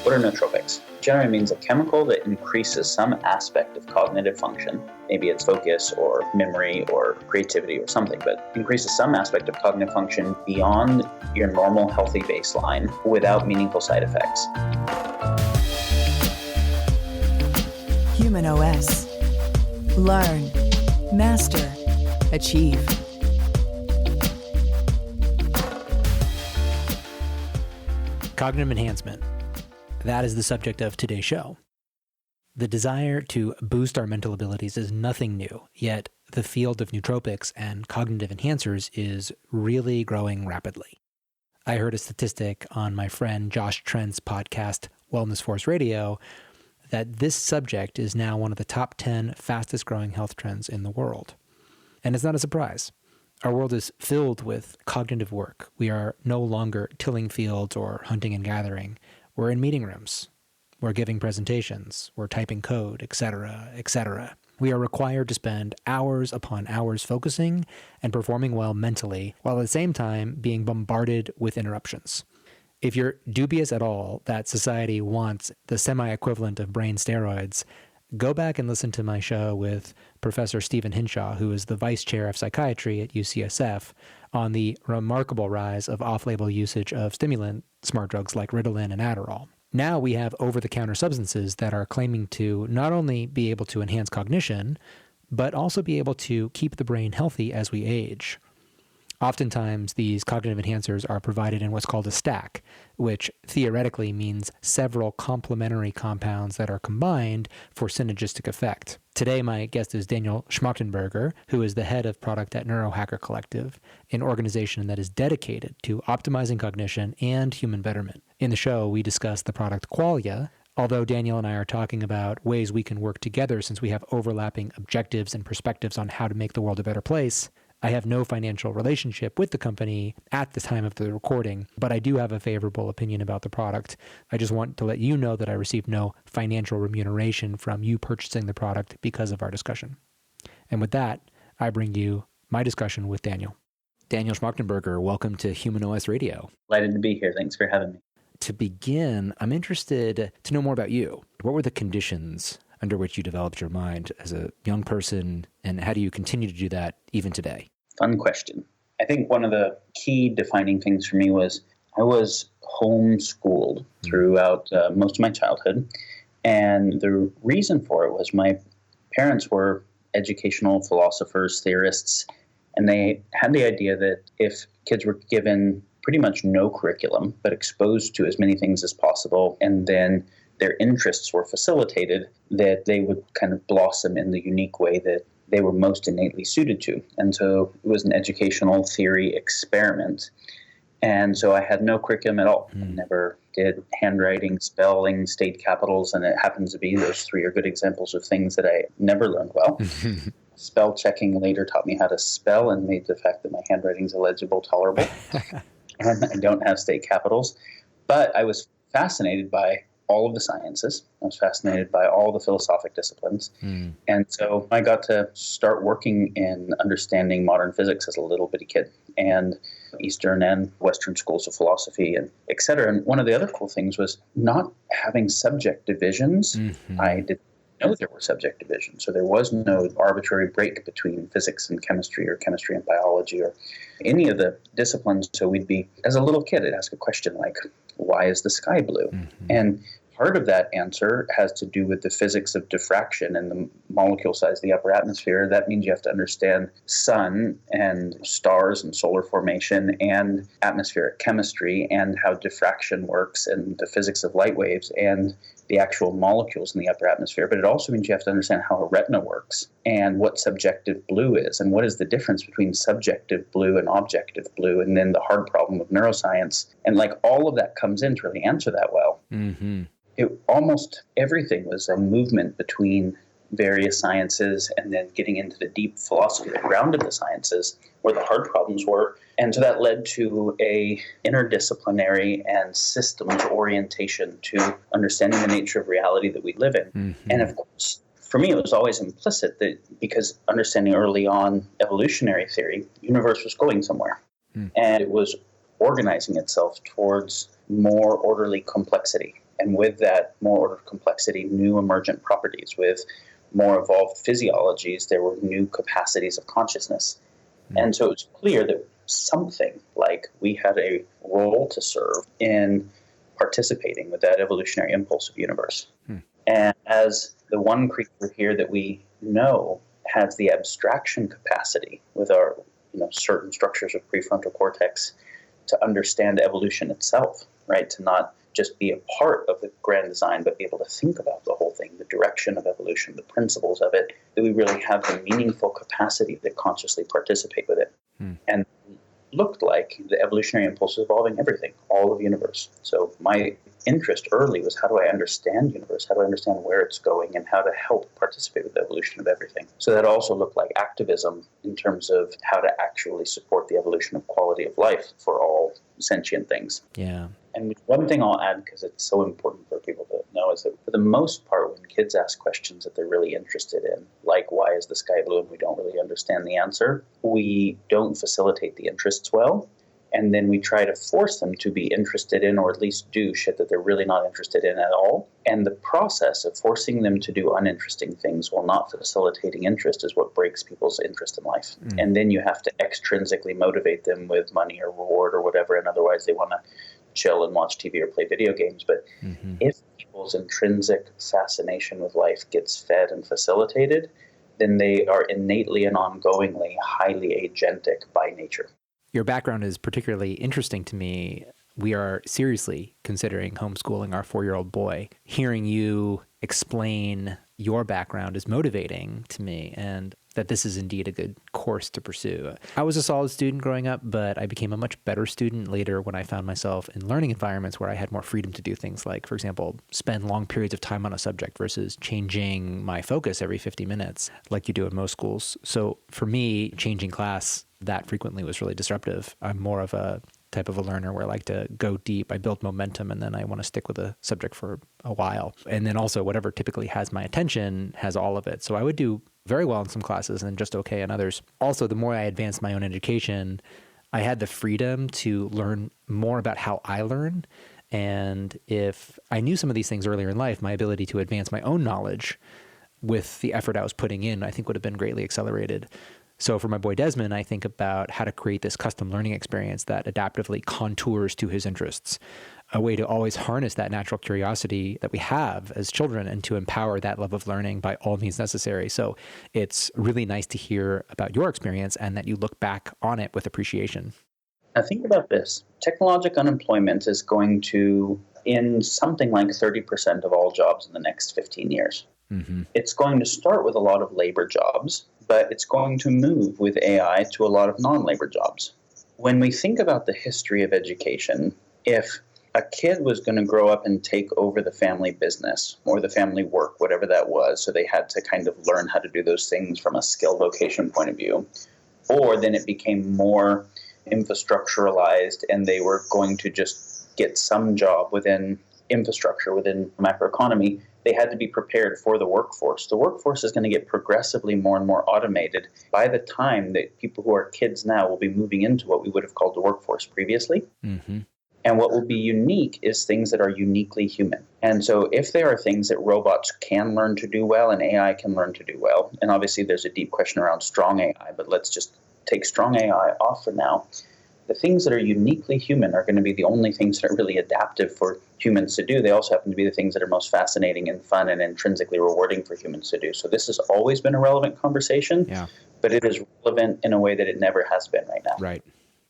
What are nootropics? Generally means a chemical that increases some aspect of cognitive function. Maybe it's focus or memory or creativity or something, but increases some aspect of cognitive function beyond your normal healthy baseline without meaningful side effects. humanOS. Learn, master, achieve. Cognitive enhancement. That is the subject of today's show. The desire to boost our mental abilities is nothing new, yet the field of nootropics and cognitive enhancers is really growing rapidly. I heard a statistic on my friend Josh Trent's podcast, Wellness Force Radio, that this subject is now one of the top 10 fastest growing health trends in the world. And it's not a surprise. Our world is filled with cognitive work. We are no longer tilling fields or hunting and gathering. We're in meeting rooms. We're giving presentations. We're typing code, etc., etc. We are required to spend hours upon hours focusing and performing well mentally, while at the same time being bombarded with interruptions. If you're dubious at all that society wants the semi-equivalent of brain steroids, go back and listen to my show with Professor Stephen Hinshaw, who is the Vice Chair of Psychiatry at UCSF, on the remarkable rise of off-label usage of stimulant smart drugs like Ritalin and Adderall. Now we have over-the-counter substances that are claiming to not only be able to enhance cognition, but also be able to keep the brain healthy as we age. Oftentimes, these cognitive enhancers are provided in what's called a stack, which theoretically means several complementary compounds that are combined for synergistic effect. Today, my guest is Daniel Schmachtenberger, who is the head of product at Neurohacker Collective, an organization that is dedicated to optimizing cognition and human betterment. In the show, we discuss the product Qualia. Although Daniel and I are talking about ways we can work together since we have overlapping objectives and perspectives on how to make the world a better place, I have no financial relationship with the company at the time of the recording, but I do have a favorable opinion about the product. I just want to let you know that I received no financial remuneration from you purchasing the product because of our discussion. And with that, I bring you my discussion with Daniel. Daniel Schmachtenberger, welcome to humanOS Radio. Delighted to be here. Thanks for having me. To begin, I'm interested to know more about you. What were the conditions under which you developed your mind as a young person, and how do you continue to do that even today? Fun question. I think one of the key defining things for me was I was homeschooled throughout most of my childhood, and the reason for it was my parents were educational philosophers, theorists, and they had the idea that if kids were given pretty much no curriculum, but exposed to as many things as possible, and then their interests were facilitated, that they would kind of blossom in the unique way that they were most innately suited to. And so it was an educational theory experiment. And so I had no curriculum at all. I never did handwriting, spelling, state capitals, and it happens to be those three are good examples of things that I never learned well. Spell checking later taught me how to spell and made the fact that my handwriting is illegible tolerable. And I don't have state capitals. But I was fascinated by all of the sciences. I was fascinated by all the philosophic disciplines. And so I got to start working in understanding modern physics as a little bitty kid, and Eastern and Western schools of philosophy, and et cetera. And one of the other cool things was not having subject divisions. I didn't know there were subject divisions. So there was no arbitrary break between physics and chemistry, or chemistry and biology, or any of the disciplines. So we'd be, as a little kid, I'd ask a question like, why is the sky blue? And part of that answer has to do with the physics of diffraction and the molecule size of the upper atmosphere. That means you have to understand sun and stars and solar formation and atmospheric chemistry and how diffraction works and the physics of light waves and the actual molecules in the upper atmosphere. But it also means you have to understand how a retina works and what subjective blue is and what is the difference between subjective blue and objective blue, and then the hard problem of neuroscience. And like all of that comes in to really answer that well. Almost everything was a movement between various sciences and then getting into the deep philosophy that grounded the sciences where the hard problems were. And so that led to a interdisciplinary and systems orientation to understanding the nature of reality that we live in. And of course, for me, it was always implicit that because understanding early on evolutionary theory, the universe was going somewhere. And it was organizing itself towards more orderly complexity. And with that, more order of complexity, new emergent properties. With more evolved physiologies, there were new capacities of consciousness. And so it was clear that something like we had a role to serve in participating with that evolutionary impulse of universe. And as the one creature here that we know has the abstraction capacity with our certain structures of prefrontal cortex to understand evolution itself, right? To not just be a part of the grand design, but be able to think about the whole thing, the direction of evolution, the principles of it, that we really have the meaningful capacity to consciously participate with it. And looked like the evolutionary impulse is evolving everything, all of the universe. So my interest early was, how do I understand universe? How do I understand where it's going and how to help participate with the evolution of everything? So that also looked like activism in terms of how to actually support the evolution of quality of life for all sentient things. Yeah. And one thing I'll add, because it's so important for people to know, is that for the most part, when kids ask questions that they're really interested in, like why is the sky blue and we don't really understand the answer, we don't facilitate the interests well. And then we try to force them to be interested in, or at least do shit that they're really not interested in at all. And the process of forcing them to do uninteresting things while not facilitating interest is what breaks people's interest in life. And then you have to extrinsically motivate them with money or reward or whatever, and otherwise they want to chill and watch TV or play video games. But if people's intrinsic fascination with life gets fed and facilitated, then they are innately and ongoingly highly agentic by nature. Your background is particularly interesting to me. We are seriously considering homeschooling our 4-year-old boy. Hearing you explain your background is motivating to me, and that this is indeed a good course to pursue. I was a solid student growing up, but I became a much better student later when I found myself in learning environments where I had more freedom to do things like, for example, spend long periods of time on a subject versus changing my focus every 50 minutes like you do in most schools. So for me, changing class that frequently was really disruptive. I'm more of a type of a learner where I like to go deep. I build momentum, and then I want to stick with a subject for a while. And then also whatever typically has my attention has all of it. So I would do very well in some classes and just okay in others. Also, the more I advanced my own education, I had the freedom to learn more about how I learn. And if I knew some of these things earlier in life, my ability to advance my own knowledge with the effort I was putting in, I think would have been greatly accelerated. So for my boy Desmond, I think about how to create this custom learning experience that adaptively contours to his interests, a way to always harness that natural curiosity that we have as children and to empower that love of learning by all means necessary. So it's really nice to hear about your experience and that you look back on it with appreciation. Now think about this. Technological unemployment is going to end something like 30% of all jobs in the next 15 years. It's going to start with a lot of labor jobs, but it's going to move with AI to a lot of non-labor jobs. When we think about the history of education, if a kid was going to grow up and take over the family business or the family work, whatever that was, so they had to kind of learn how to do those things from a skill vocation point of view, or then it became more infrastructuralized and they were going to just get some job within infrastructure, within macroeconomy, they had to be prepared for the workforce. The workforce is going to get progressively more and more automated by the time that people who are kids now will be moving into what we would have called the workforce previously. And what will be unique is things that are uniquely human. And so if there are things that robots can learn to do well and AI can learn to do well, and obviously there's a deep question around strong AI, but let's just take strong AI off for now. The things that are uniquely human are going to be the only things that are really adaptive for humans to do. They also happen to be the things that are most fascinating and fun and intrinsically rewarding for humans to do. So this has always been a relevant conversation, but it is relevant in a way that it never has been right now. Right.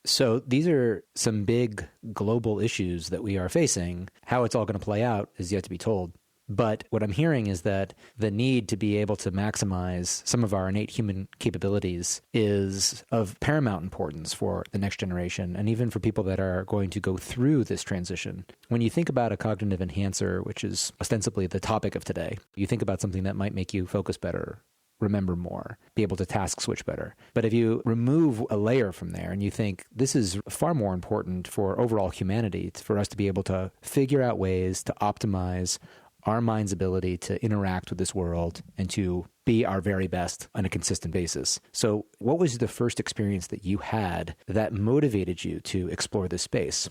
So these are some big global issues that we are facing. How it's all going to play out is yet to be told. But what I'm hearing is that the need to be able to maximize some of our innate human capabilities is of paramount importance for the next generation and even for people that are going to go through this transition. When you think about a cognitive enhancer, which is ostensibly the topic of today, you think about something that might make you focus better, remember more, be able to task switch better. But if you remove a layer from there and you think this is far more important for overall humanity, for us to be able to figure out ways to optimize our mind's ability to interact with this world and to be our very best on a consistent basis. So what was the first experience that you had that motivated you to explore this space?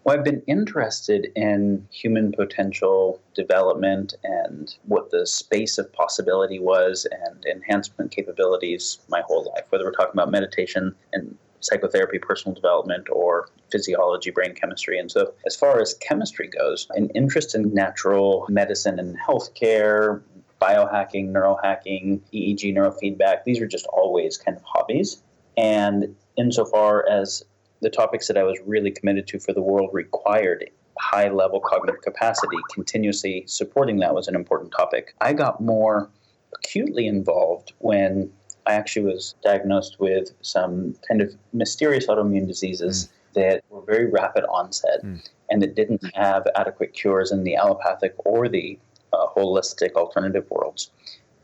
Well, I've been interested in human potential development and what the space of possibility was and enhancement capabilities my whole life, whether we're talking about meditation and psychotherapy, personal development, or physiology, brain chemistry. And so as far as chemistry goes, an interest in natural medicine and healthcare, biohacking, neurohacking, EEG, neurofeedback, these are just always kind of hobbies. And insofar as the topics that I was really committed to for the world required high-level cognitive capacity, continuously supporting that was an important topic. I got more acutely involved when I actually was diagnosed with some kind of mysterious autoimmune diseases that were very rapid onset and that didn't have adequate cures in the allopathic or the holistic alternative worlds.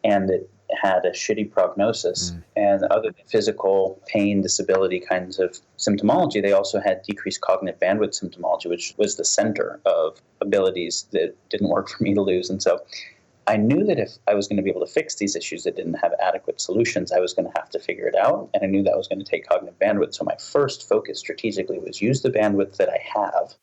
And it had a shitty prognosis. And other than physical pain, disability kinds of symptomology, they also had decreased cognitive bandwidth symptomology, which was the center of abilities that didn't work for me to lose. And so I knew that if I was going to be able to fix these issues that didn't have adequate solutions, I was going to have to figure it out. And I knew that was going to take cognitive bandwidth. So my first focus strategically was use the bandwidth that I have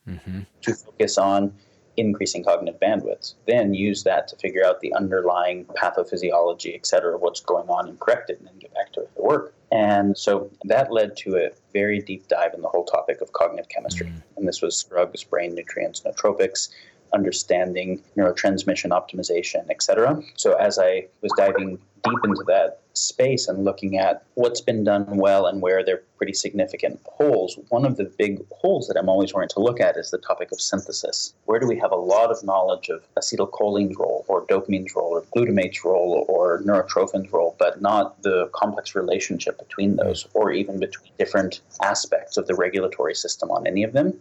to focus on increasing cognitive bandwidth, then use that to figure out the underlying pathophysiology, et cetera, what's going on, and correct it, and then get back to the work. And so that led to a very deep dive in the whole topic of cognitive chemistry. And this was drugs, brain nutrients, nootropics, understanding neurotransmission optimization, et cetera. So as I was diving deep into that space and looking at what's been done well and where there are pretty significant holes, one of the big holes that I'm always wanting to look at is the topic of synthesis. Where do we have a lot of knowledge of acetylcholine's role or dopamine's role or glutamate's role or neurotrophin's role, but not the complex relationship between those or even between different aspects of the regulatory system on any of them?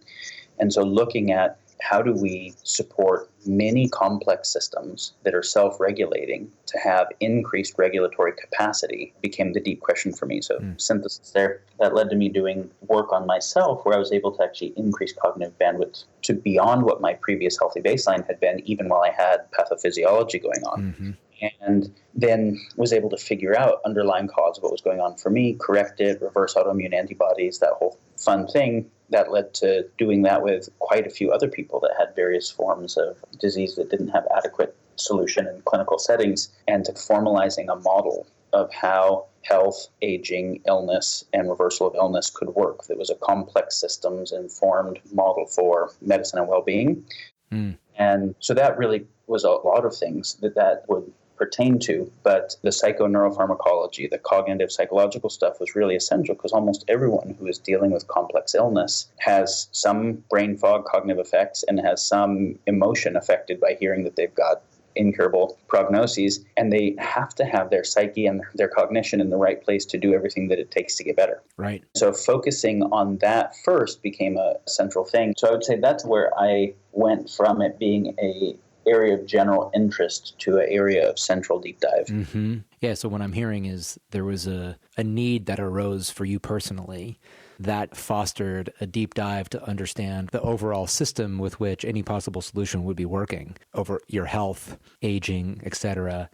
And so looking at how do we support many complex systems that are self-regulating to have increased regulatory capacity became the deep question for me. So synthesis there, that led to me doing work on myself where I was able to actually increase cognitive bandwidth to beyond what my previous healthy baseline had been, even while I had pathophysiology going on. And then was able to figure out underlying cause of what was going on for me, correct it, reverse autoimmune antibodies, that whole fun thing. That led to doing that with quite a few other people that had various forms of disease that didn't have adequate solution in clinical settings, and to formalizing a model of how health, aging, illness, and reversal of illness could work. That was a complex systems-informed model for medicine and well-being. And so that really was a lot of things that would pertain to, but the psychoneuropharmacology, the cognitive psychological stuff was really essential because almost everyone who is dealing with complex illness has some brain fog cognitive effects and has some emotion affected by hearing that they've got incurable prognoses, and they have to have their psyche and their cognition in the right place to do everything that it takes to get better. Right. So focusing on that first became a central thing. So I would say that's where I went from it being a area of general interest to an area of central deep dive. Yeah, so what I'm hearing is there was a need that arose for you personally that fostered a deep dive to understand the overall system with which any possible solution would be working over your health, aging, etc.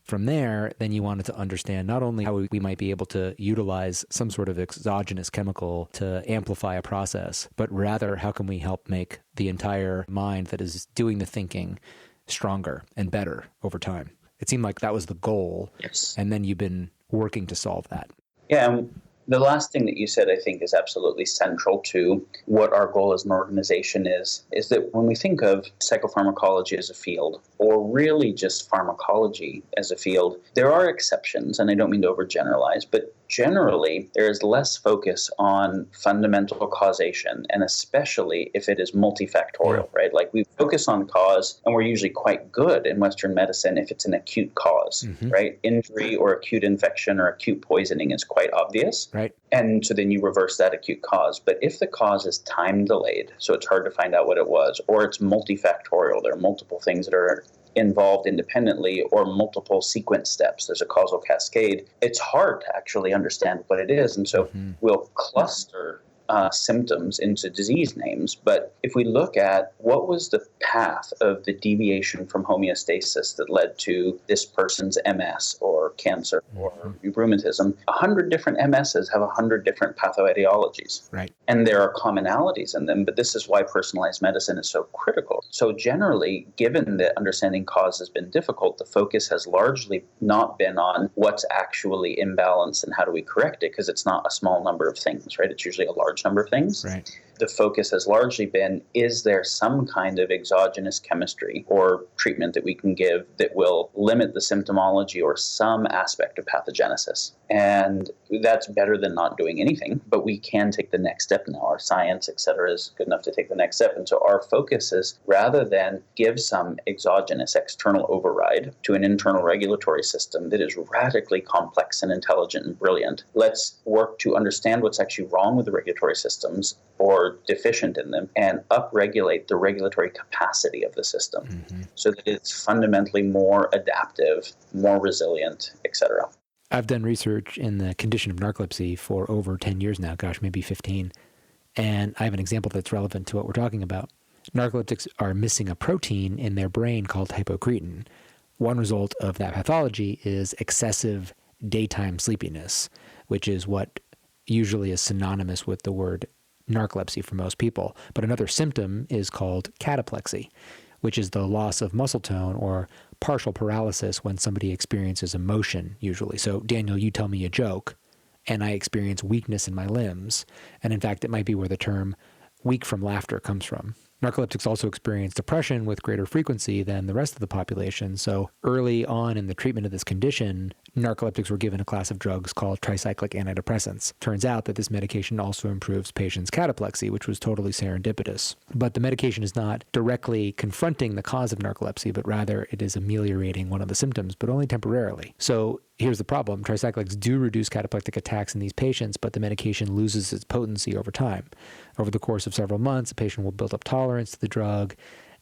From there, then you wanted to understand not only how we might be able to utilize some sort of exogenous chemical to amplify a process, but rather how can we help make the entire mind that is doing the thinking stronger and better over time. It seemed like that was the goal. Yes. And then you've been working to solve that. Yeah. The last thing that you said, I think, is absolutely central to what our goal as an organization is that when we think of psychopharmacology as a field, or really just pharmacology as a field, there are exceptions, and I don't mean to overgeneralize, but generally there is less focus on fundamental causation, and especially if it is multifactorial, right? Like we focus on cause, and we're usually quite good in Western medicine if it's an acute cause, right? Injury or acute infection or acute poisoning is quite obvious. Right. And so then you reverse that acute cause. But if the cause is time delayed, so it's hard to find out what it was, or it's multifactorial, there are multiple things that are involved independently, or multiple sequence steps, there's a causal cascade, it's hard to actually understand what it is. And so we'll cluster symptoms into disease names. But if we look at what was the path of the deviation from homeostasis that led to this person's MS or cancer or rheumatism, 100 different MSs have 100 different pathoetiologies. Right. And there are commonalities in them, but this is why personalized medicine is so critical. So generally, given that understanding cause has been difficult, the focus has largely not been on what's actually imbalanced and how do we correct it, because it's not a small number of things, right? It's usually a large number of things. Right. The focus has largely been, is there some kind of exogenous chemistry or treatment that we can give that will limit the symptomology or some aspect of pathogenesis? And that's better than not doing anything, but we can take the next step now. Our science, et cetera, is good enough to take the next step. And so our focus is, rather than give some exogenous external override to an internal regulatory system that is radically complex and intelligent and brilliant, let's work to understand what's actually wrong with the regulatory systems or deficient in them and upregulate the regulatory capacity of the system so that it's fundamentally more adaptive, more resilient, et cetera. I've done research in the condition of narcolepsy for over 10 years now, maybe 15. And I have an example that's relevant to what we're talking about. Narcoleptics are missing a protein in their brain called hypocretin. One result of that pathology is excessive daytime sleepiness, which is what usually is synonymous with the word narcolepsy for most people. But another symptom is called cataplexy, which is the loss of muscle tone or partial paralysis when somebody experiences emotion, usually. So, Daniel, you tell me a joke, and I experience weakness in my limbs. And in fact, it might be where the term weak from laughter comes from. Narcoleptics also experience depression with greater frequency than the rest of the population. So early on in the treatment of this condition, narcoleptics were given a class of drugs called tricyclic antidepressants. Turns out that this medication also improves patients' cataplexy, which was totally serendipitous. But the medication is not directly confronting the cause of narcolepsy, but rather it is ameliorating one of the symptoms, but only temporarily. So here's the problem. Tricyclics do reduce cataplectic attacks in these patients, but the medication loses its potency over time. Over the course of several months, the patient will build up tolerance to the drug,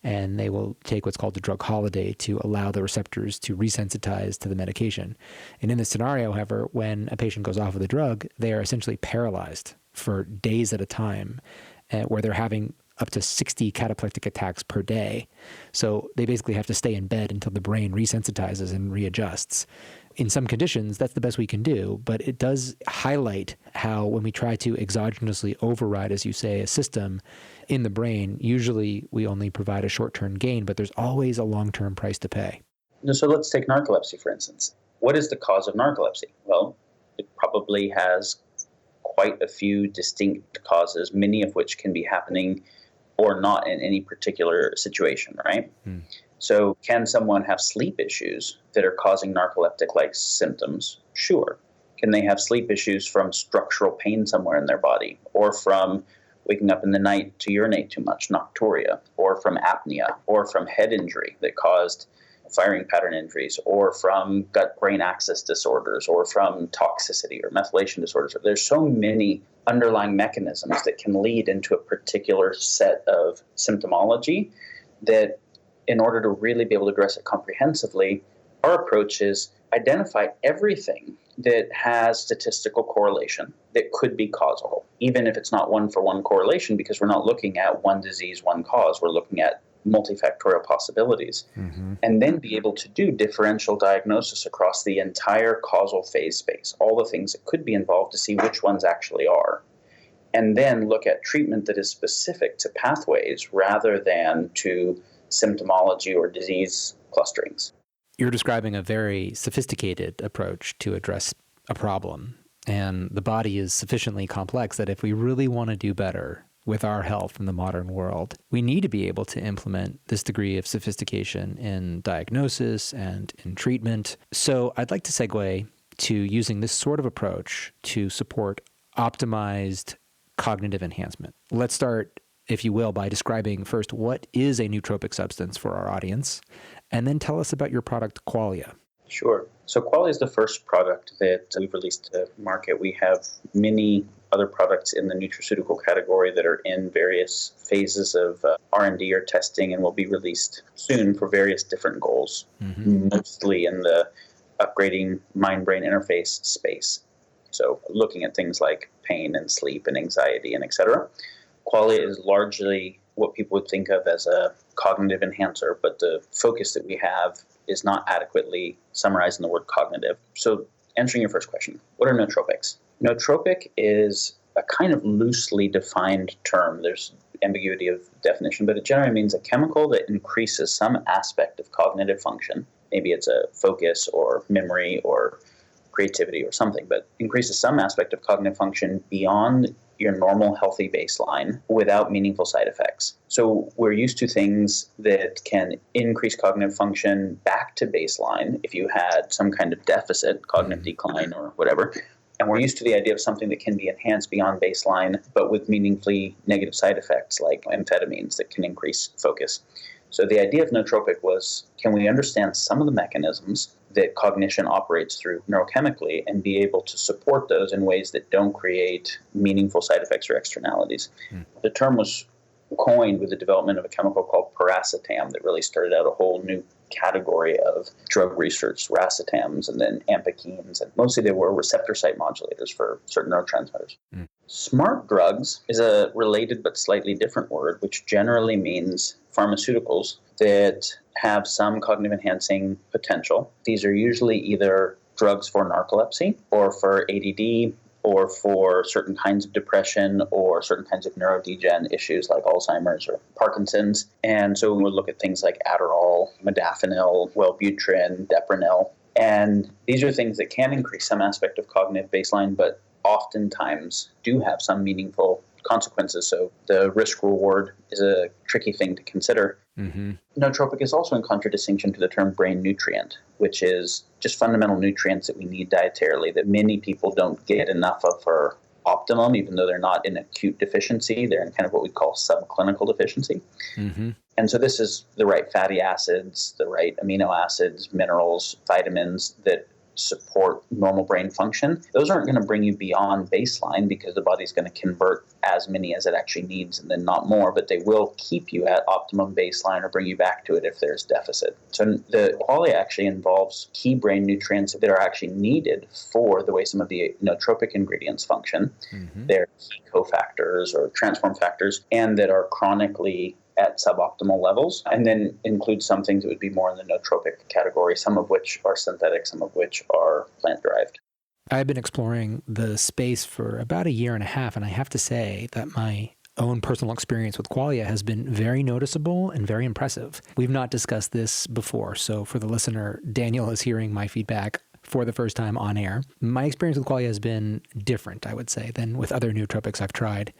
and they will take what's called the drug holiday to allow the receptors to resensitize to the medication. And in this scenario, however, when a patient goes off of the drug, they are essentially paralyzed for days at a time, where they're having up to 60 cataplectic attacks per day. So they basically have to stay in bed until the brain resensitizes and readjusts. In some conditions, that's the best we can do, but it does highlight how when we try to exogenously override, as you say, a system in the brain, usually we only provide a short-term gain, but there's always a long-term price to pay. So let's take narcolepsy, for instance. What is the cause of narcolepsy? Well, it probably has quite a few distinct causes, many of which can be happening or not in any particular situation, right? So can someone have sleep issues that are causing narcoleptic-like symptoms? Sure. Can they have sleep issues from structural pain somewhere in their body, or from waking up in the night to urinate too much, nocturia, or from apnea, or from head injury that caused firing pattern injuries, or from gut-brain axis disorders, or from toxicity or methylation disorders? There's so many underlying mechanisms that can lead into a particular set of symptomology that, in order to really be able to address it comprehensively, our approach is identify everything that has statistical correlation that could be causal, even if it's not one-for-one correlation, because we're not looking at one disease, one cause. We're looking at multifactorial possibilities, and then be able to do differential diagnosis across the entire causal phase space, all the things that could be involved to see which ones actually are, and then look at treatment that is specific to pathways rather than to symptomology or disease clusterings. You're describing a very sophisticated approach to address a problem, and the body is sufficiently complex that if we really want to do better with our health in the modern world, we need to be able to implement this degree of sophistication in diagnosis and in treatment. So I'd like to segue to using this sort of approach to support optimized cognitive enhancement. Let's start, if you will, by describing first what is a nootropic substance for our audience, and then tell us about your product, Qualia. Sure. So Qualia is the first product that we've released to market. We have many other products in the nutraceutical category that are in various phases of R&D or testing and will be released soon for various different goals, mostly in the upgrading mind-brain interface space. So looking at things like pain and sleep and anxiety and et cetera. Qualia is largely what people would think of as a cognitive enhancer, but the focus that we have is not adequately summarized in the word cognitive. So answering your first question, what are nootropics? Nootropic is a kind of loosely defined term. There's ambiguity of definition, but it generally means a chemical that increases some aspect of cognitive function. Maybe it's a focus or memory or creativity or something, but increases some aspect of cognitive function beyond your normal healthy baseline without meaningful side effects. So we're used to things that can increase cognitive function back to baseline if you had some kind of deficit, cognitive decline or whatever. And we're used to the idea of something that can be enhanced beyond baseline, but with meaningfully negative side effects like amphetamines that can increase focus. So the idea of nootropic was, can we understand some of the mechanisms that cognition operates through neurochemically and be able to support those in ways that don't create meaningful side effects or externalities? The term was coined with the development of a chemical called piracetam that really started out a whole new category of drug research, racetams and then ampakines, and mostly they were receptor site modulators for certain neurotransmitters. Smart drugs is a related but slightly different word, which generally means pharmaceuticals that have some cognitive enhancing potential. These are usually either drugs for narcolepsy or for ADD or for certain kinds of depression or certain kinds of neurodegen issues like Alzheimer's or Parkinson's. And so we'll look at things like Adderall, modafinil, Wellbutrin, Deprenyl. And these are things that can increase some aspect of cognitive baseline, but oftentimes do have some meaningful consequences. So the risk reward is a tricky thing to consider. Nootropic is also in contradistinction to the term brain nutrient, which is just fundamental nutrients that we need dietarily that many people don't get enough of for optimum, even though they're not in acute deficiency. They're in kind of what we call subclinical deficiency. And so this is the right fatty acids, the right amino acids, minerals, vitamins that support normal brain function. Those aren't going to bring you beyond baseline because the body's going to convert as many as it actually needs and then not more, but they will keep you at optimum baseline or bring you back to it if there's deficit. So the Qualia actually involves key brain nutrients that are actually needed for the way some of the nootropic ingredients function. They're key cofactors or transform factors, and that are chronically at suboptimal levels, and then include some things that would be more in the nootropic category, some of which are synthetic, some of which are plant-derived. I've been exploring the space for about 1.5 years, and I have to say that my own personal experience with Qualia has been very noticeable and very impressive. We've not discussed this before, so for the listener, Daniel is hearing my feedback for the first time on air. My experience with Qualia has been different, I would say, than with other nootropics I've tried.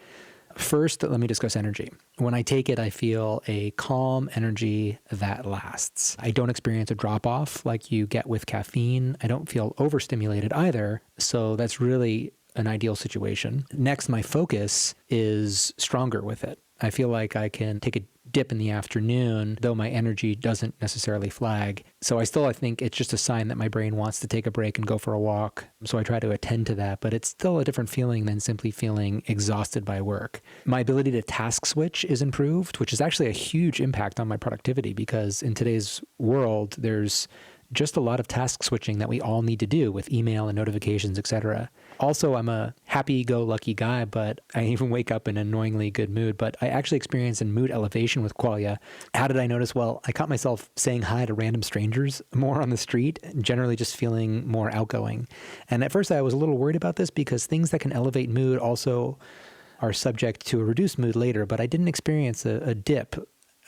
First, let me discuss energy. When I take it, I feel a calm energy that lasts. I don't experience a drop-off like you get with caffeine. I don't feel overstimulated either, so that's really an ideal situation. Next, my focus is stronger with it. I feel like I can take a dip in the afternoon, though my energy doesn't necessarily flag. So I think it's just a sign that my brain wants to take a break and go for a walk. So I try to attend to that, but it's still a different feeling than simply feeling exhausted by work. My ability to task switch is improved, which is actually a huge impact on my productivity because in today's world, there's just a lot of task switching that we all need to do with email and notifications, etc. Also, I'm a happy-go-lucky guy, but I even wake up in an annoyingly good mood. But I actually experienced a mood elevation with Qualia. How did I notice? Well, I caught myself saying hi to random strangers more on the street, generally just feeling more outgoing. And at first I was a little worried about this because things that can elevate mood also are subject to a reduced mood later, but I didn't experience a dip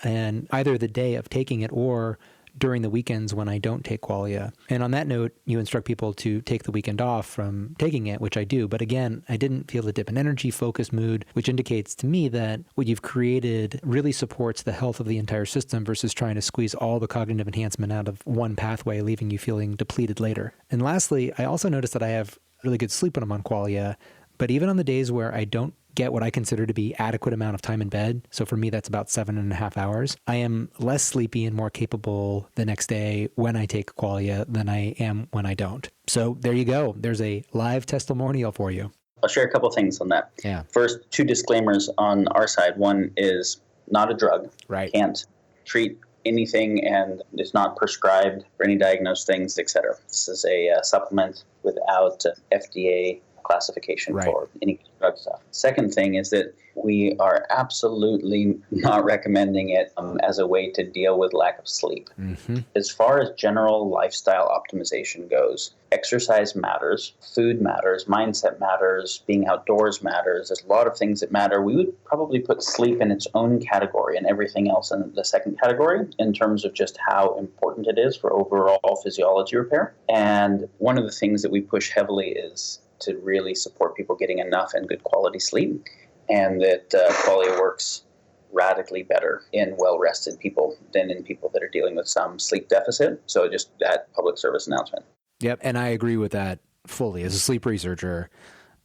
in either the day of taking it or during the weekends when I don't take Qualia. And on that note, you instruct people to take the weekend off from taking it, which I do. But again, I didn't feel a dip in energy, focus, mood, which indicates to me that what you've created really supports the health of the entire system versus trying to squeeze all the cognitive enhancement out of one pathway, leaving you feeling depleted later. And lastly, I also noticed that I have really good sleep when I'm on Qualia, but even on the days where I don't get what I consider to be adequate amount of time in bed, so for me that's about 7.5 hours, I am less sleepy and more capable the next day when I take Qualia than I am when I don't. So there you go. There's a live testimonial for you. I'll share a couple things on that. Yeah. First, 2 disclaimers on our side. One is not a drug. Right. Can't treat anything and is not prescribed for any diagnosed things, etc. This is a supplement without FDA classification Right. for any drug stuff. Second thing is that we are absolutely not recommending it as a way to deal with lack of sleep. Mm-hmm. As far as general lifestyle optimization goes, exercise matters, food matters, mindset matters, being outdoors matters. There's a lot of things that matter. We would probably put sleep in its own category and everything else in the second category in terms of just how important it is for overall physiology repair. And one of the things that we push heavily is to really support people getting enough and good quality sleep, and that Qualia works radically better in well-rested people than in people that are dealing with some sleep deficit. So just that public service announcement. Yep, and I agree with that fully. As a sleep researcher,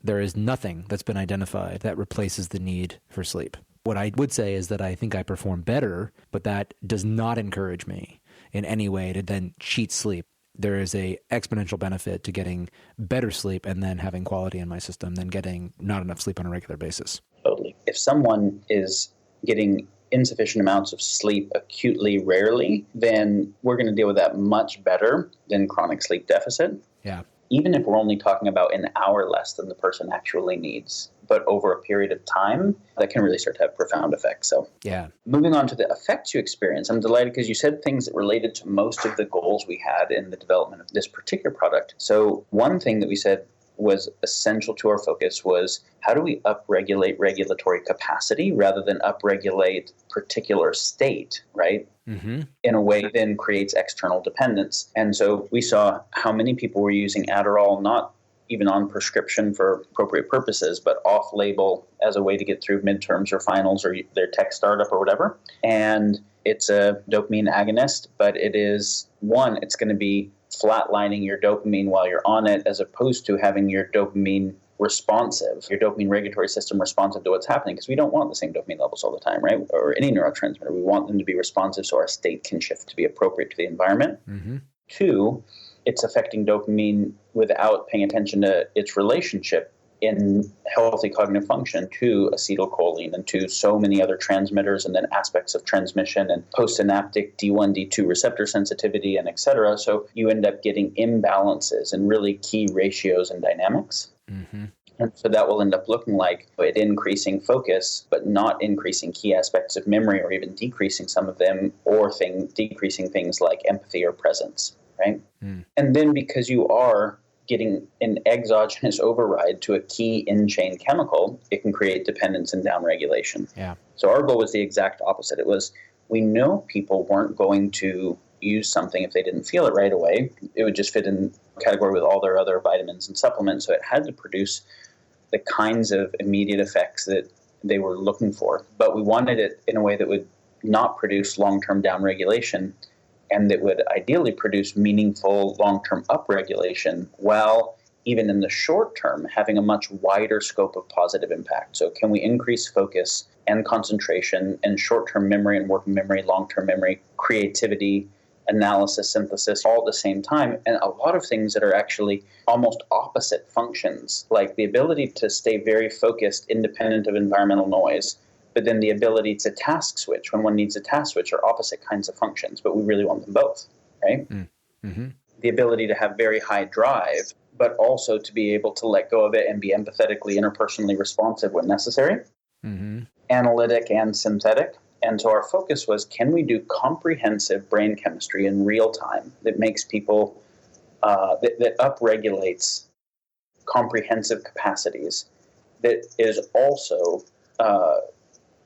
there is nothing that's been identified that replaces the need for sleep. What I would say is that I think I perform better, but that does not encourage me in any way to then cheat sleep. There is a exponential benefit to getting better sleep and then having quality in my system than getting not enough sleep on a regular basis. Totally. If someone is getting insufficient amounts of sleep acutely rarely, then we're going to deal with that much better than chronic sleep deficit. Yeah. Even if we're only talking about an hour less than the person actually needs, but over a period of time, that can really start to have profound effects. So yeah. Moving on to the effects you experience, I'm delighted because you said things that related to most of the goals we had in the development of this particular product. So one thing that we said was essential to our focus was how do we upregulate regulatory capacity rather than upregulate particular state, right? Mm-hmm. In a way then creates external dependence. And so we saw how many people were using Adderall, not even on prescription for appropriate purposes, but off-label as a way to get through midterms or finals or their tech startup or whatever. And it's a dopamine agonist, but it is, one, it's going to be flatlining your dopamine while you're on it, as opposed to having your dopamine responsive, your dopamine regulatory system responsive to what's happening, because we don't want the same dopamine levels all the time, right? Or any neurotransmitter. We want them to be responsive so our state can shift to be appropriate to the environment. Mm-hmm. Two, it's affecting dopamine without paying attention to its relationship in healthy cognitive function to acetylcholine and to so many other transmitters and then aspects of transmission and postsynaptic D1, D2 receptor sensitivity and et cetera. So you end up getting imbalances in really key ratios and dynamics. Mm-hmm. And so that will end up looking like it increasing focus, but not increasing key aspects of memory or even decreasing some of them or decreasing things like empathy or presence, right? Mm. And then because you are getting an exogenous override to a key in-chain chemical, it can create dependence and downregulation. Yeah. So our goal was the exact opposite. It was, we know people weren't going to use something if they didn't feel it right away. It would just fit in a category with all their other vitamins and supplements. So it had to produce the kinds of immediate effects that they were looking for. But we wanted it in a way that would not produce long-term downregulation and that would ideally produce meaningful long-term upregulation while even in the short term having a much wider scope of positive impact. So can we increase focus and concentration and short-term memory and working memory, long-term memory, creativity, analysis, synthesis, all at the same time, and a lot of things that are actually almost opposite functions, like the ability to stay very focused independent of environmental noise, but then the ability to task switch when one needs a task switch are opposite kinds of functions, but we really want them both, right? Mm-hmm. The ability to have very high drive, but also to be able to let go of it and be empathetically, interpersonally responsive when necessary, analytic and synthetic. And so our focus was, can we do comprehensive brain chemistry in real time that makes people, that upregulates comprehensive capacities, that is also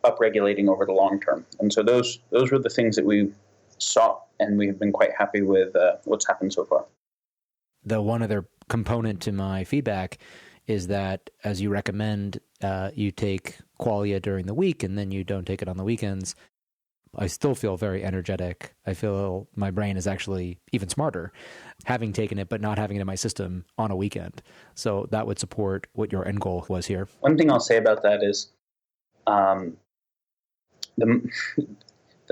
upregulating over the long term. And so those were the things that we saw, and we have been quite happy with what's happened so far. The one other component to my feedback is that, as you recommend, you take Qualia during the week and then you don't take it on the weekends. I still feel very energetic. I feel my brain is actually even smarter having taken it, but not having it in my system on a weekend. So that would support what your end goal was here. One thing I'll say about that is the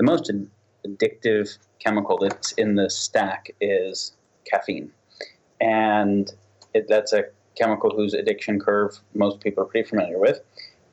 most addictive chemical that's in the stack is caffeine. And that's a chemical whose addiction curve most people are pretty familiar with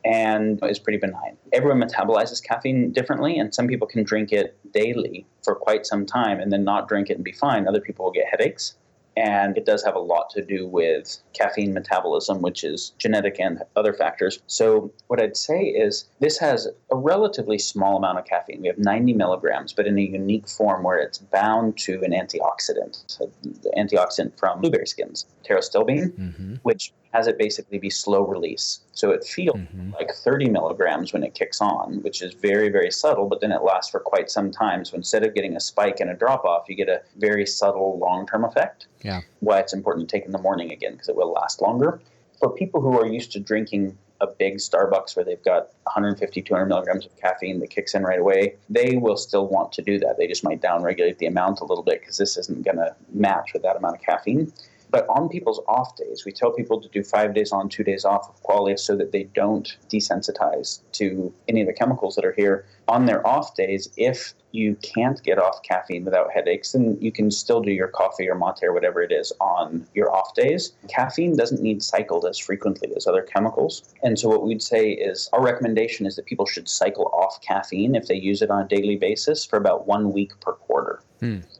and is pretty benign. Everyone metabolizes caffeine differently, and some people can drink it daily for quite some time and then not drink it and be fine. Other people will get headaches. And it does have a lot to do with caffeine metabolism, which is genetic and other factors. So what I'd say is this has a relatively small amount of caffeine. We have 90 milligrams, but in a unique form where it's bound to an antioxidant, so the antioxidant from blueberry skins, pterostilbene, which has it basically be slow release. So it feels like 30 milligrams when it kicks on, which is very, very subtle, but then it lasts for quite some time. So instead of getting a spike and a drop off, you get a very subtle long-term effect. Yeah. Why it's important to take in the morning again, because it will last longer. For people who are used to drinking a big Starbucks where they've got 150, 200 milligrams of caffeine that kicks in right away, they will still want to do that. They just might downregulate the amount a little bit because this isn't going to match with that amount of caffeine. But on people's off days, we tell people to do 5 days on, 2 days off of Qualia so that they don't desensitize to any of the chemicals that are here. On their off days, if you can't get off caffeine without headaches, then you can still do your coffee or mate or whatever it is on your off days. Caffeine doesn't need cycled as frequently as other chemicals. And so what we'd say is our recommendation is that people should cycle off caffeine if they use it on a daily basis for about 1 week per quarter.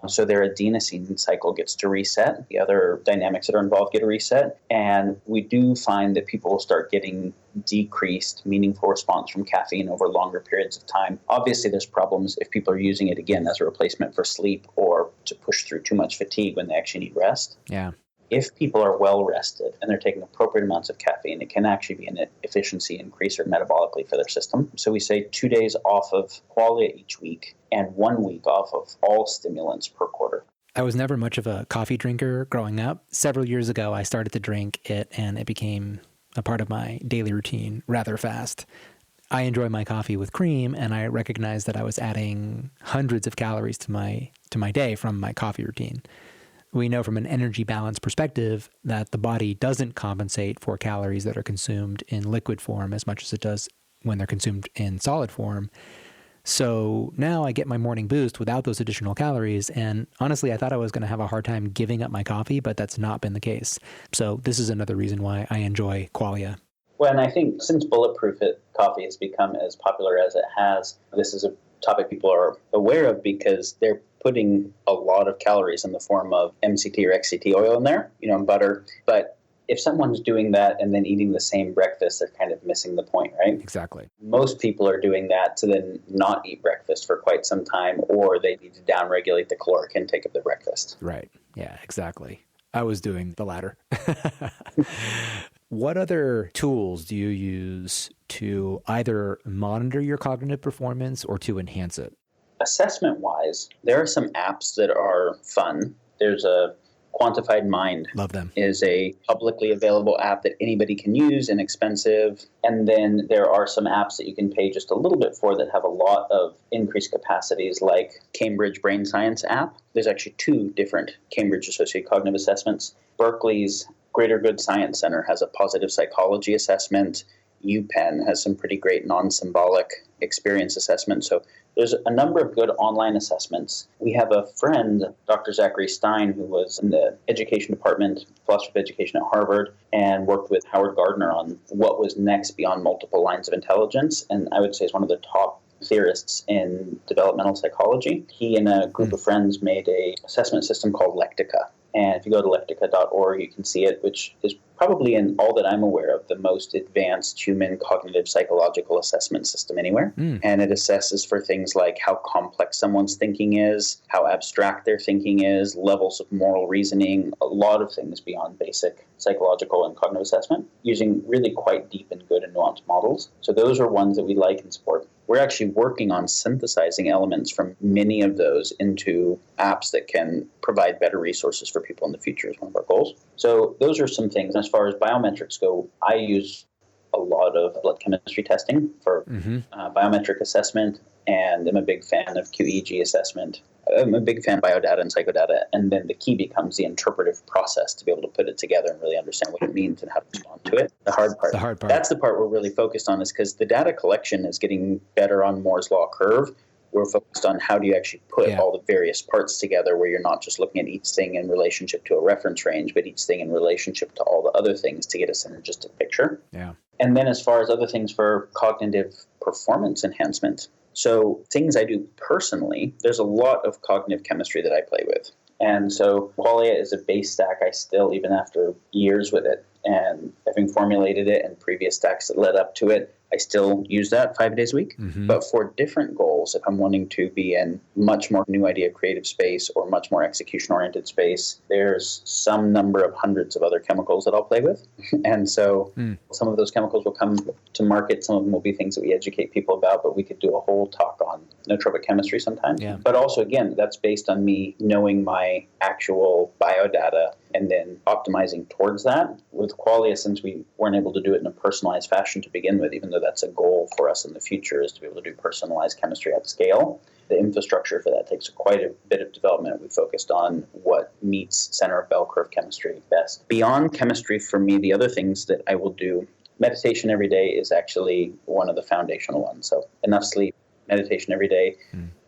So their adenosine cycle gets to reset. The other dynamics that are involved get a reset. And we do find that people start getting decreased meaningful response from caffeine over longer periods of time. Obviously, there's problems if people are using it again as a replacement for sleep or to push through too much fatigue when they actually need rest. Yeah. If people are well rested and they're taking appropriate amounts of caffeine, it can actually be an efficiency increaser metabolically for their system. So we say 2 days off of Qualia each week and 1 week off of all stimulants per quarter. I was never much of a coffee drinker growing up. Several years ago, I started to drink it and it became a part of my daily routine rather fast. I enjoy my coffee with cream, and I recognized that I was adding hundreds of calories to my day from my coffee routine. We know from an energy balance perspective that the body doesn't compensate for calories that are consumed in liquid form as much as it does when they're consumed in solid form. So now I get my morning boost without those additional calories. And honestly, I thought I was going to have a hard time giving up my coffee, but that's not been the case. So this is another reason why I enjoy Qualia. Well, and I think since bulletproof coffee has become as popular as it has, this is a topic people are aware of because they're putting a lot of calories in the form of MCT or XCT oil in there, and butter. But if someone's doing that and then eating the same breakfast, they're kind of missing the point, right? Exactly. Most people are doing that to then not eat breakfast for quite some time, or they need to downregulate the caloric intake of their breakfast. Right. Yeah, exactly. I was doing the latter. What other tools do you use to either monitor your cognitive performance or to enhance it? Assessment-wise, there are some apps that are fun. There's a Quantified Mind. Love them. Is a publicly available app that anybody can use, inexpensive. And then there are some apps that you can pay just a little bit for that have a lot of increased capacities, like Cambridge Brain Science app. There's actually 2 different Cambridge-associated cognitive assessments. Berkeley's Greater Good Science Center has a positive psychology assessment. UPenn has some pretty great non-symbolic experience assessment. So there's a number of good online assessments. We have a friend, Dr. Zachary Stein, who was in the education department, philosophy of education at Harvard, and worked with Howard Gardner on what was next beyond multiple lines of intelligence. And I would say is one of the top theorists in developmental psychology. He and a group of friends made an assessment system called Lectica. And if you go to lectica.org, you can see it, which is probably, in all that I'm aware of, the most advanced human cognitive psychological assessment system anywhere. And it assesses for things like how complex someone's thinking is, how abstract their thinking is, levels of moral reasoning, a lot of things beyond basic psychological and cognitive assessment, using really quite deep and good and nuanced models. So those are ones that we like and support. We're actually working on synthesizing elements from many of those into apps that can provide better resources for people in the future is one of our goals. So those are some things. As far as biometrics go, I use a lot of blood chemistry testing for biometric assessment, and I'm a big fan of QEEG assessment. I'm a big fan of biodata and psychodata, and then the key becomes the interpretive process to be able to put it together and really understand what it means and how to respond to it. The hard part. That's the part we're really focused on, is because the data collection is getting better on Moore's Law curve. We're focused on how do you actually put all the various parts together where you're not just looking at each thing in relationship to a reference range, but each thing in relationship to all the other things to get a synergistic picture. Yeah. And then as far as other things for cognitive performance enhancement, so things I do personally, there's a lot of cognitive chemistry that I play with. And so Qualia is a base stack I still, even after years with it, and having formulated it and previous stacks that led up to it, I still use that 5 days a week. Mm-hmm. But for different goals, if I'm wanting to be in much more new idea creative space or much more execution-oriented space, there's some number of hundreds of other chemicals that I'll play with. And so some of those chemicals will come to market. Some of them will be things that we educate people about, but we could do a whole talk on nootropic chemistry sometime. Yeah. But also, again, that's based on me knowing my actual biodata and then optimizing towards that. With Qualia, since we weren't able to do it in a personalized fashion to begin with, even though that's a goal for us in the future, is to be able to do personalized chemistry at scale, the infrastructure for that takes quite a bit of development. We focused on what meets center of bell curve chemistry best. Beyond chemistry, for me, the other things that I will do, meditation every day is actually one of the foundational ones. So enough sleep, meditation every day,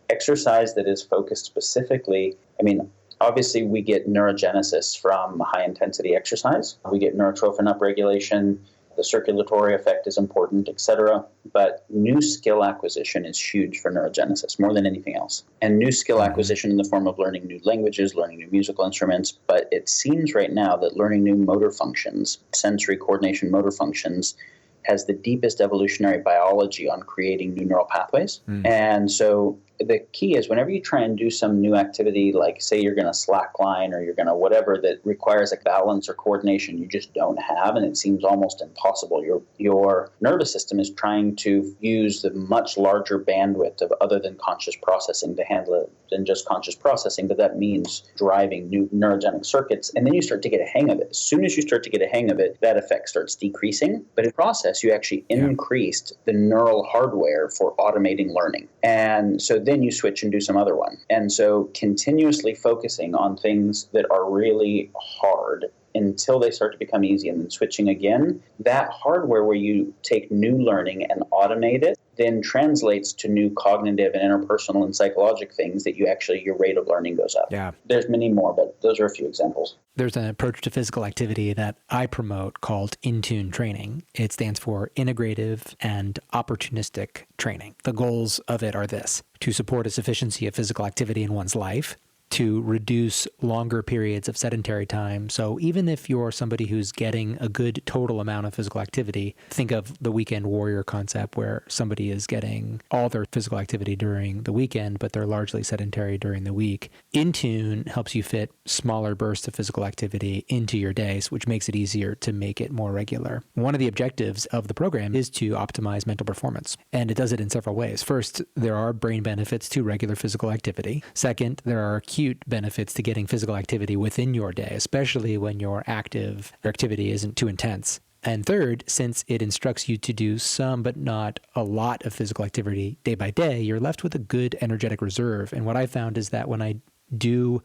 exercise that is focused specifically. I mean, obviously, we get neurogenesis from high-intensity exercise. We get neurotrophin upregulation. The circulatory effect is important, etc. But new skill acquisition is huge for neurogenesis, more than anything else. And new skill acquisition in the form of learning new languages, learning new musical instruments. But it seems right now that learning new motor functions, sensory coordination motor functions, has the deepest evolutionary biology on creating new neural pathways. And so the key is whenever you try and do some new activity, like say you're going to slackline or you're going to whatever that requires a balance or coordination you just don't have, and it seems almost impossible. Your nervous system is trying to use the much larger bandwidth of other than conscious processing to handle it than just conscious processing, but that means driving new neurogenic circuits, and then you start to get a hang of it. As soon as you start to get a hang of it, that effect starts decreasing, but in the process, you actually increased the neural hardware for automating learning. And so then you switch and do some other one. And so continuously focusing on things that are really hard until they start to become easy and then switching again, that hardware where you take new learning and automate it then translates to new cognitive and interpersonal and psychological things that your rate of learning goes up. Yeah. There's many more, but those are a few examples. There's an approach to physical activity that I promote called in-tune training. It stands for integrative and opportunistic training. The goals of it are this: to support a sufficiency of physical activity in one's life, to reduce longer periods of sedentary time. So even if you're somebody who's getting a good total amount of physical activity, think of the weekend warrior concept where somebody is getting all their physical activity during the weekend, but they're largely sedentary during the week. Intune helps you fit smaller bursts of physical activity into your days, which makes it easier to make it more regular. One of the objectives of the program is to optimize mental performance, and it does it in several ways. First, there are brain benefits to regular physical activity. Second, there are acute benefits to getting physical activity within your day, especially when your activity isn't too intense. And third, since it instructs you to do some but not a lot of physical activity day by day, you're left with a good energetic reserve. And what I found is that when I do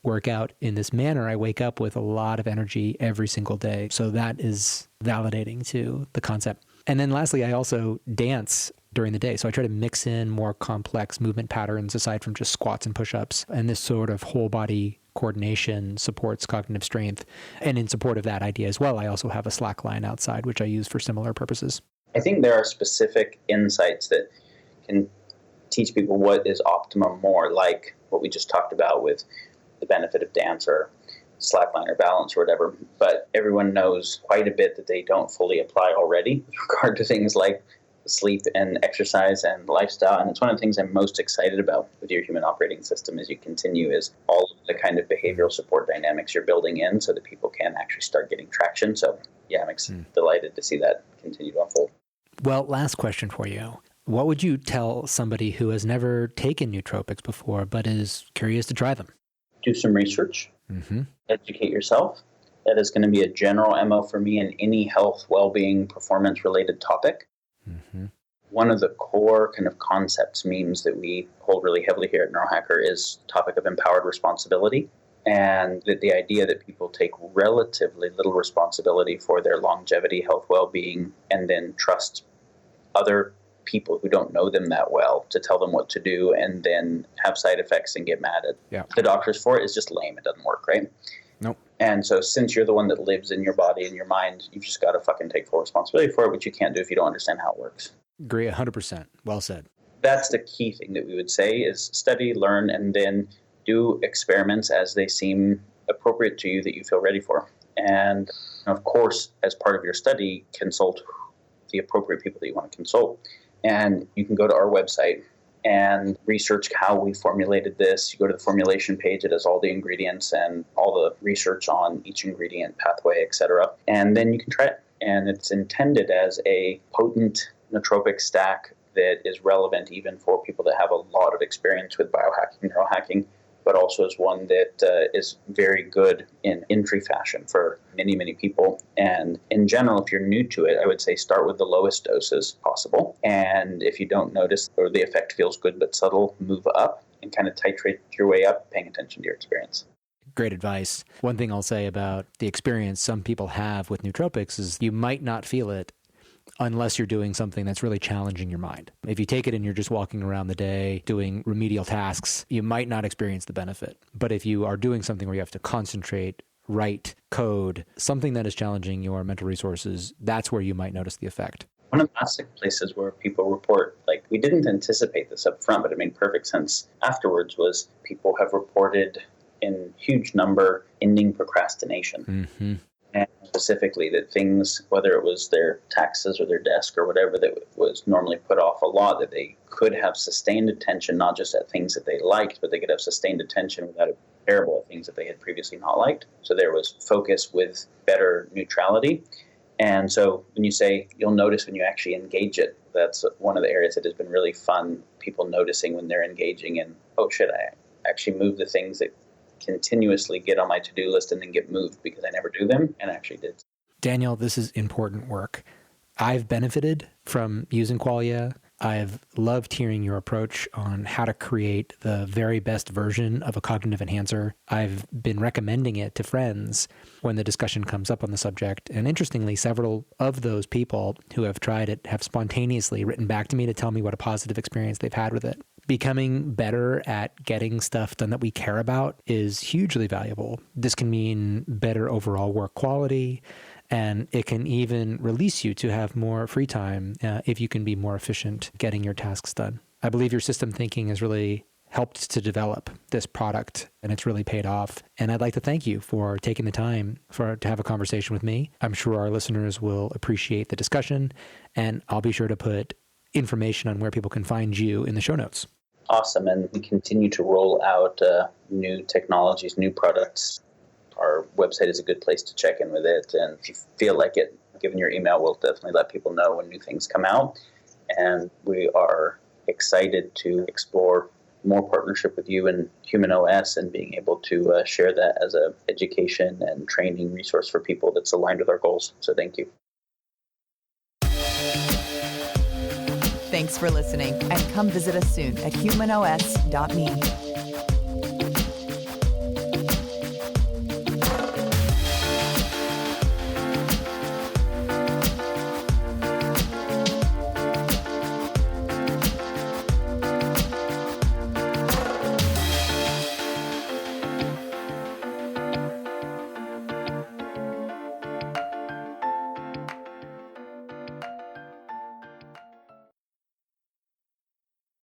work out in this manner, I wake up with a lot of energy every single day. So that is validating to the concept. And then lastly, I also dance during the day. So I try to mix in more complex movement patterns aside from just squats and push-ups. And this sort of whole body coordination supports cognitive strength. And in support of that idea as well, I also have a slack line outside, which I use for similar purposes. I think there are specific insights that can teach people what is optimum more, like what we just talked about with the benefit of dance or slackline or balance or whatever. But everyone knows quite a bit that they don't fully apply already with regard to things like sleep and exercise and lifestyle. And it's one of the things I'm most excited about with your human operating system as you continue is all of the kind of behavioral support dynamics you're building in so that people can actually start getting traction. So yeah, I'm delighted to see that continue to unfold. Well, last question for you. What would you tell somebody who has never taken nootropics before but is curious to try them? Do some research. Educate yourself. That is going to be a general MO for me in any health, well-being, performance-related topic. One of the core kind of concepts, memes that we hold really heavily here at Neurohacker is the topic of empowered responsibility, and that the idea that people take relatively little responsibility for their longevity, health, well-being, and then trust other people who don't know them that well to tell them what to do and then have side effects and get mad at the doctors for it is just lame. It doesn't work, right? Nope. And so since you're the one that lives in your body and your mind, you've just got to fucking take full responsibility for it, which you can't do if you don't understand how it works. Agree 100%. Well said. That's the key thing that we would say is study, learn, and then do experiments as they seem appropriate to you that you feel ready for. And of course, as part of your study, consult the appropriate people that you want to consult. And you can go to our website and research how we formulated this. You go to the formulation page, it has all the ingredients and all the research on each ingredient, pathway, etc. And then you can try it. And it's intended as a potent nootropic stack that is relevant even for people that have a lot of experience with biohacking, neurohacking, but also is one that is very good in entry fashion for many, many people. And in general, if you're new to it, I would say start with the lowest doses possible. And if you don't notice or the effect feels good but subtle, move up and kind of titrate your way up, paying attention to your experience. Great advice. One thing I'll say about the experience some people have with nootropics is you might not feel it unless you're doing something that's really challenging your mind. If you take it and you're just walking around the day doing remedial tasks, you might not experience the benefit. But if you are doing something where you have to concentrate, write, code, something that is challenging your mental resources, that's where you might notice the effect. One of the classic places where people report, like, we didn't anticipate this up front, but it made perfect sense afterwards, was people have reported in huge number ending procrastination. Mm-hmm. And specifically that things, whether it was their taxes or their desk or whatever that was normally put off a lot, that they could have sustained attention, not just at things that they liked, but they could have sustained attention without terrible at things that they had previously not liked. So there was focus with better neutrality. And so when you say you'll notice when you actually engage it, that's one of the areas that has been really fun, people noticing when they're engaging in, oh shit, I actually move the things that continuously get on my to-do list and then get moved because I never do them, and I actually did. Daniel, this is important work. I've benefited from using Qualia. I've loved hearing your approach on how to create the very best version of a cognitive enhancer. I've been recommending it to friends when the discussion comes up on the subject. And interestingly, several of those people who have tried it have spontaneously written back to me to tell me what a positive experience they've had with it. Becoming better at getting stuff done that we care about is hugely valuable. This can mean better overall work quality, and it can even release you to have more free time if you can be more efficient getting your tasks done. I believe your system thinking has really helped to develop this product, and it's really paid off. And I'd like to thank you for taking the time to have a conversation with me. I'm sure our listeners will appreciate the discussion, and I'll be sure to put information on where people can find you in the show notes. Awesome. And we continue to roll out new technologies, new products. Our website is a good place to check in with it. And if you feel like it, given your email, we'll definitely let people know when new things come out. And we are excited to explore more partnership with you and humanOS and being able to share that as an education and training resource for people that's aligned with our goals. So thank you. Thanks for listening, and come visit us soon at humanOS.me.